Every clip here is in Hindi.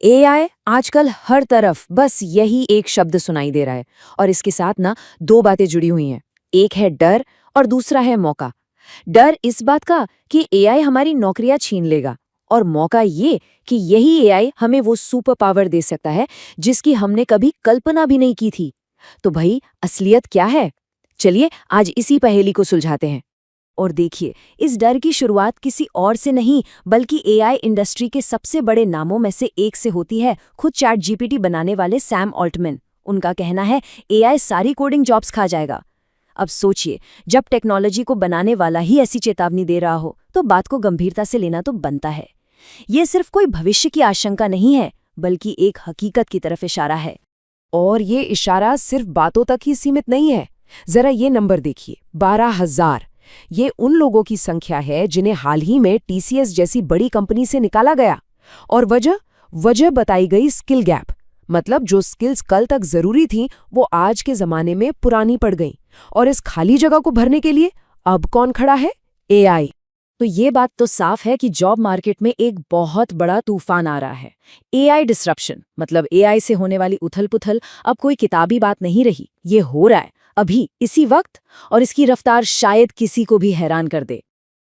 एआई आजकल हर तरफ बस यही एक शब्द सुनाई दे रहा है और इसके साथ ना दो बातें जुड़ी हुई हैं। एक है डर और दूसरा है मौका। डर इस बात का कि एआई हमारी नौकरियां छीन लेगा और मौका ये कि यही एआई हमें वो सुपर पावर दे सकता है जिसकी हमने कभी कल्पना भी नहीं की थी। तो भाई असलियत क्या है? चलिए आज इसी पहेली को सुलझाते हैं। और देखिए, इस डर की शुरुआत किसी और से नहीं बल्कि एआई इंडस्ट्री के सबसे बड़े नामों में से एक से होती है, खुद चैट जीपीटी बनाने वाले सैम ऑल्टमैन। उनका कहना है एआई सारी कोडिंग जॉब्स खा जाएगा। अब सोचिए, जब टेक्नोलॉजी को बनाने वाला ही ऐसी चेतावनी दे रहा हो तो बात को गंभीरता से लेना तो बनता है। ये सिर्फ कोई भविष्य की आशंका नहीं है बल्कि एक हकीकत की तरफ इशारा है। और ये इशारा सिर्फ बातों तक ही सीमित नहीं है। जरा ये नंबर देखिए, 12,000। ये उन लोगों की संख्या है जिन्हें हाल ही में टीसीएस जैसी बड़ी कंपनी से निकाला गया। और वजह बताई गई स्किल गैप। मतलब जो स्किल्स कल तक जरूरी थीं वो आज के जमाने में पुरानी पड़ गईं। और इस खाली जगह को भरने के लिए अब कौन खड़ा है? एआई। तो ये बात तो साफ है कि जॉब मार्केट में एक बहुत बड़ा तूफान आ रहा है। एआई डिसरप्शन मतलब एआई से होने वाली उथल-पुथल अब कोई किताबी बात नहीं रही। ये हो रहा है अभी इसी वक्त, और इसकी रफ्तार शायद किसी को भी हैरान कर दे।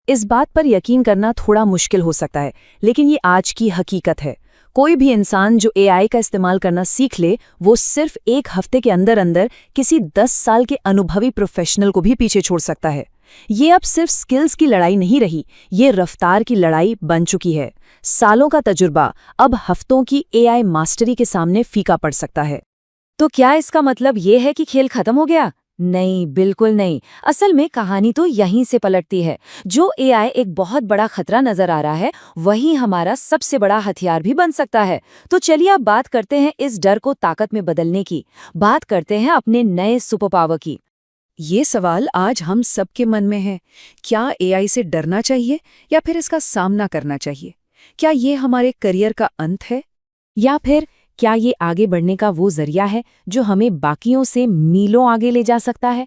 इस बात पर यकीन करना थोड़ा मुश्किल हो सकता है, लेकिन ये आज की हकीकत है। कोई भी इंसान जो एआई का इस्तेमाल करना सीख ले, वो सिर्फ एक हफ्ते के अंदर अंदर किसी 10 साल के अनुभवी प्रोफेशनल को भी पीछे छोड़ सकता है। ये अब सिर्फ स्किल्स की लड़ाई नहीं रही, ये रफ्तार की लड़ाई बन चुकी है। सालों का तजुर्बा अब हफ्तों की एआई मास्टरी के सामने फीका पड़ सकता है। तो क्या इसका मतलब ये है कि खेल खत्म हो गया? नहीं, बिल्कुल नहीं। असल में कहानी तो यहीं से पलटती है। जो एआई एक बहुत बड़ा खतरा नजर आ रहा है, वही हमारा सबसे बड़ा हथियार भी बन सकता है। तो चलिए अब बात करते हैं इस डर को ताकत में बदलने की। बात करते हैं अपने नए सुपर पावर की। ये सवाल आज हम सबके मन में है। क्या एआई से डरना चाहिए या फिर इसका सामना करना चाहिए? क्या ये हमारे करियर का अंत है, या फिर क्या ये आगे बढ़ने का वो जरिया है जो हमें बाकियों से मीलों आगे ले जा सकता है?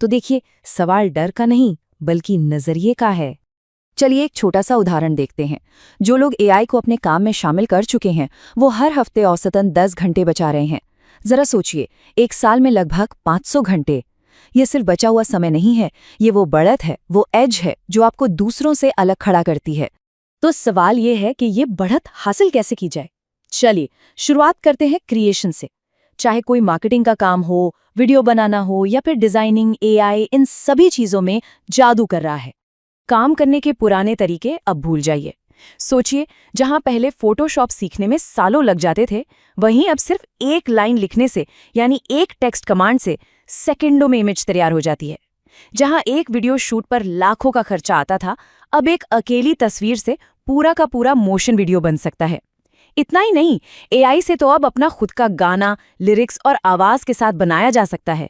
तो देखिए, सवाल डर का नहीं बल्कि नजरिए का है। चलिए एक छोटा सा उदाहरण देखते हैं। जो लोग एआई को अपने काम में शामिल कर चुके हैं, वो हर हफ्ते औसतन 10 घंटे बचा रहे हैं। जरा सोचिए, एक साल में लगभग 500 घंटे। ये सिर्फ बचा हुआ समय नहीं है, ये वो बढ़त है, वो एज है जो आपको दूसरों से अलग खड़ा करती है। तो सवाल ये है कि ये बढ़त हासिल कैसे की जाए? चलिए शुरुआत करते हैं क्रिएशन से। चाहे कोई मार्केटिंग का काम हो, वीडियो बनाना हो या फिर डिजाइनिंग, एआई इन सभी चीजों में जादू कर रहा है। काम करने के पुराने तरीके अब भूल जाइए। सोचिए, जहां पहले फोटोशॉप सीखने में सालों लग जाते थे, वहीं अब सिर्फ एक लाइन लिखने से यानी एक टेक्स्ट कमांड से सेकंडों में इमेज तैयार हो जाती है। जहां एक वीडियो शूट पर लाखों का खर्चा आता था, अब एक अकेली तस्वीर से पूरा का पूरा मोशन वीडियो बन सकता है। इतना ही नहीं, एआई से तो अब अपना खुद का गाना, लिरिक्स और आवाज के साथ बनाया जा सकता है।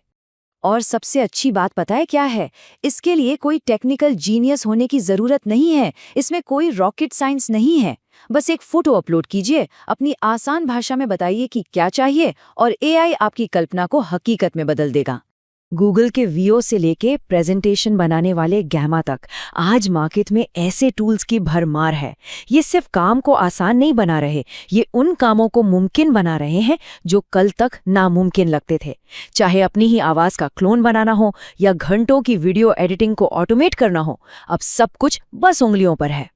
और सबसे अच्छी बात पता है क्या है? इसके लिए कोई टेक्निकल जीनियस होने की जरूरत नहीं है। इसमें कोई रॉकेट साइंस नहीं है। बस एक फोटो अपलोड कीजिए, अपनी आसान भाषा में बताइए कि क्या चाहिए, और एआई आपकी कल्पना को हकीकत में बदल देगा। गूगल के वीओ से लेके प्रेजेंटेशन बनाने वाले गैमा तक आज मार्केट में ऐसे टूल्स की भरमार है। ये सिर्फ काम को आसान नहीं बना रहे, ये उन कामों को मुमकिन बना रहे हैं जो कल तक नामुमकिन लगते थे। चाहे अपनी ही आवाज का क्लोन बनाना हो या घंटों की वीडियो एडिटिंग को ऑटोमेट करना हो, अब सब कुछ बस उंगलियों पर है।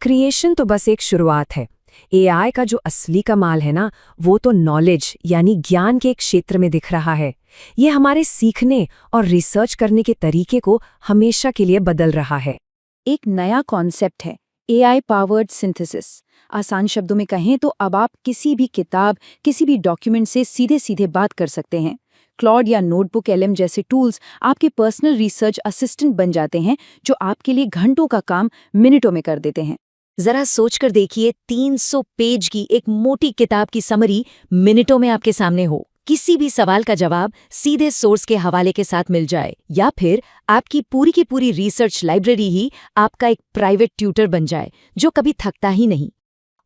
क्रिएशन तो बस एक शुरुआत है। एआई का जो असली कमाल है ना, वो तो नॉलेज यानी ज्ञान के क्षेत्र में दिख रहा है। ये हमारे सीखने और रिसर्च करने के तरीके को हमेशा के लिए बदल रहा है। एक नया कॉन्सेप्ट है एआई पावर्ड सिंथेसिस। आसान शब्दों में कहें तो अब आप किसी भी किताब, किसी भी डॉक्यूमेंट से सीधे सीधे बात कर सकते हैं। क्लॉड या नोटबुक एलएम जैसे टूल्स आपके पर्सनल रिसर्च असिस्टेंट बन जाते हैं, जो आपके लिए घंटों का काम मिनटों में कर देते हैं। जरा सोचकर देखिए, 300 पेज की एक मोटी किताब की समरी मिनटों में आपके सामने हो। किसी भी सवाल का जवाब सीधे सोर्स के हवाले के साथ मिल जाए, या फिर आपकी पूरी की पूरी रिसर्च लाइब्रेरी ही आपका एक प्राइवेट ट्यूटर बन जाए जो कभी थकता ही नहीं।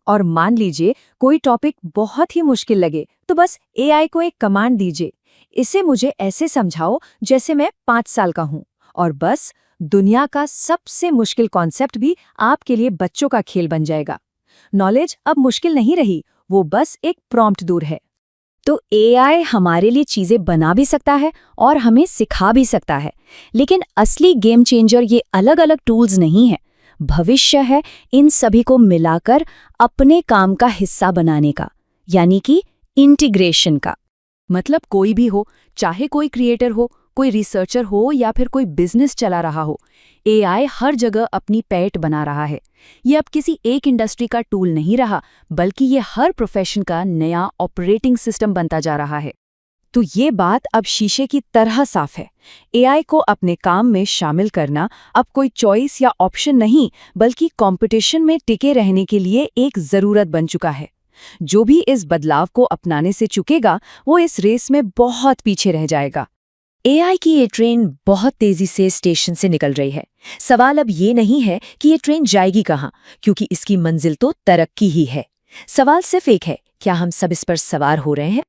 और मान लीजिए कोई टॉपिक बहुत ही मुश्किल लगे, तो बस एआई को एक कमांड दीजिए, इसे मुझे ऐसे समझाओ जैसे मैं 5 साल का हूं, और बस दुनिया का सबसे मुश्किल कॉन्सेप्ट भी आपके लिए बच्चों का खेल बन जाएगा। नॉलेज अब मुश्किल नहीं रही, वो बस एक प्रॉम्प्ट दूर है। तो एआई हमारे लिए चीजें बना भी सकता है और हमें सिखा भी सकता है, लेकिन असली गेम चेंजर ये अलग-अलग टूल्स नहीं है। भविष्य है इन सभी को मिलाकर अपने काम का हिस्सा बनाने का, यानी कि इंटीग्रेशन का। मतलब कोई भी हो, चाहे कोई क्रिएटर हो, कोई रिसर्चर हो या फिर कोई बिजनेस चला रहा हो, एआई हर जगह अपनी पैठ बना रहा है। ये अब किसी एक इंडस्ट्री का टूल नहीं रहा, बल्कि ये हर प्रोफेशन का नया ऑपरेटिंग सिस्टम बनता जा रहा है। तो ये बात अब शीशे की तरह साफ है। एआई को अपने काम में शामिल करना अब कोई चॉइस या ऑप्शन नहीं, बल्कि कंपटीशन में टिके रहने के लिए एक जरूरत बन चुका है। जो भी इस बदलाव को अपनाने से चुकेगा, वो इस रेस में बहुत पीछे रह जाएगा। एआई की ये ट्रेन बहुत तेजी से स्टेशन से निकल रही है। सवाल अब ये नहीं है कि ये ट्रेन जाएगी कहाँ, क्योंकि इसकी मंजिल तो तरक्की ही है। सवाल सिर्फ एक है, क्या हम सब इस पर सवार हो रहे हैं?